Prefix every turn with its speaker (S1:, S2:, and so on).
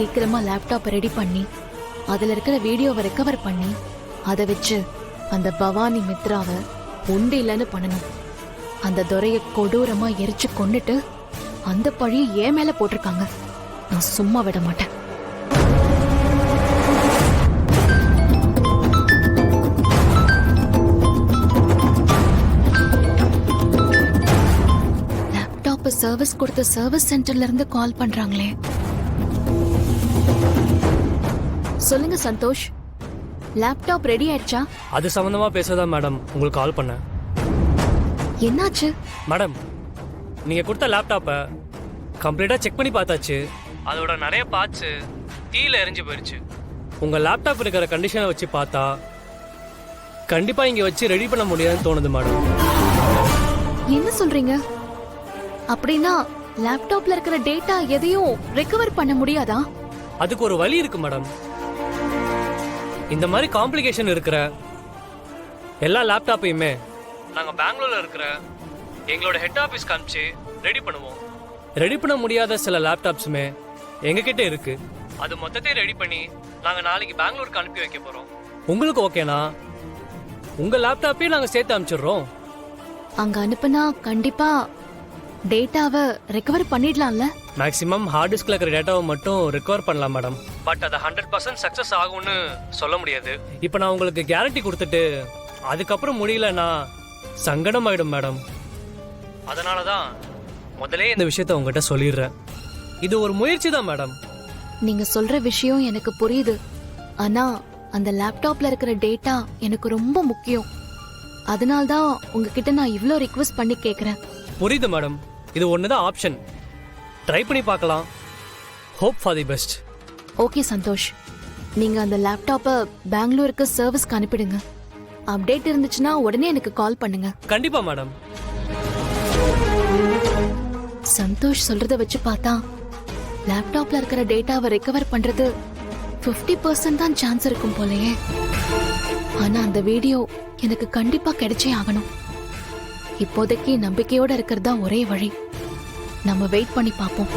S1: சீக்கிரமா laptop ready பண்ணி அதுல இருக்கிற வீடியோவை ரெக்கவர் பண்ணி அதை வச்சு அந்த பவானி மித்ராவை உண்டு இல்லைன்னு பண்ணணும். அந்த துரைய கொடூரமா எரிச்சு கொன்னுட்டு அந்த பழிய ஏன் மேல போட்டிருக்காங்க. நான் சும்மா விட மாட்டேன். லேப்டாப் சர்வீஸ் கொடுத்த சர்வீஸ் சென்டர்ல இருந்து கால் பண்றாங்களே. சொல்லுங்க சந்தோஷ், லேப்டாப் ரெடி ஆயிடுச்சா?
S2: அது சம்பந்தமா பேசதான் மேடம் உங்களுக்கு கால் பண்ணேன்.
S1: என்னாச்சு
S2: மேடம்? நீங்க கொடுத்த லேப்டாப்பை கம்ப்ளீட்டா செக் பண்ணி பார்த்தாச்சு. அதோட நிறைய பார்ட்ஸ் தீயில எரிஞ்சு போயிடுச்சு. உங்க லேப்டாப் இருக்கிற கண்டிஷனை வச்சு பார்த்தா கண்டிப்பா இங்க வச்சு ரெடி பண்ண முடியாதுன்னு தோணுது மேடம்.
S1: என்ன சொல்றீங்க? அப்படின்னா லேப்டாப்ல இருக்கிற டேட்டா எதையும் ரெக்கவர் பண்ண முடியாதா?
S2: அதுக்கு ஒரு வழி இருக்கு மேடம். இந்த மாதிரி காம்ப்ளிகேஷன் இருக்கிற எல்லா லேப்டாப்பையுமே நாங்கள் பெங்களூர்ல இருக்கிற எங்களோட ஹெட் ஆஃபீஸ் காமிச்சு ரெடி பண்ணுவோம். ரெடி பண்ண முடியாத சில லேப்டாப்ஸுமே எங்ககிட்ட இருக்கு. அது மொத்தத்தையும் ரெடி பண்ணி நாங்கள் நாளைக்கு பெங்களூருக்கு அனுப்பி வைக்க போறோம். உங்களுக்கு ஓகேனா உங்க லேப்டாப்பையும் நாங்கள் சேர்த்து அனுப்பிச்சிடுறோம்.
S1: அங்க அனுப்புனா கண்டிப்பா டேட்டாவை ரெக்கவர் பண்ணிடலாம்ல?
S2: மேக்ஸிமம் ஹார்ட் டிஸ்க்ல இருக்கிற டேட்டாவை மட்டும் ரெக்கவர் பண்ணலாம் மேடம். பட் அது 100% சக்சஸ் ஆகும்னு சொல்ல முடியாது. இப்போ நான் உங்களுக்கு கேரண்டி கொடுத்துட்டு அதுக்கப்புறம் முடியலன்னா சங்கடம் ஆயிடும் மேடம். அதனால தான் முதலே இந்த விஷயத்த உங்ககிட்ட சொல்லிடுறேன். இது ஒரு முயற்சி தான் மேடம்.
S1: நீங்க சொல்ற விஷயம் எனக்கு புரியுது. ஆனா அந்த லேப்டாப்ல இருக்கிற டேட்டா எனக்கு ரொம்ப முக்கியம். அதனால்தான் உங்ககிட்ட நான் இவ்ளோ ரிக்வெஸ்ட் பண்ணி கேக்குறேன்.
S2: புரியுது மேடம். இது ஒண்ணுதான் ஆப்ஷன். ட்ரை பண்ணி பார்க்கலாம். Hope for the best.
S1: Okay Santhosh, நீங்க அந்த லேப்டாப்பை பெங்களூருக்கு சர்வீஸ்க்கு அனுப்பிடுங்க. அப்டேட் இருந்துச்சுன்னா உடனே எனக்கு கால் பண்ணுங்க.
S2: கண்டிப்பா மேடம்.
S1: சந்தோஷ் சொல்றத வச்சு பார்த்தா லேப்டாப்ல இருக்கிற டேட்டாவை ரெக்கவர் பண்றது 50% தான் சான்ஸ் இருக்கும் போலயே. ஆனா அந்த வீடியோ எனக்கு கண்டிப்பா கிடைச்சே ஆகணும். இப்போதைக்கு நம்பிக்கையோட இருக்கிறது தான் ஒரே வழி. நம்ம வெயிட் பண்ணி பார்ப்போம்.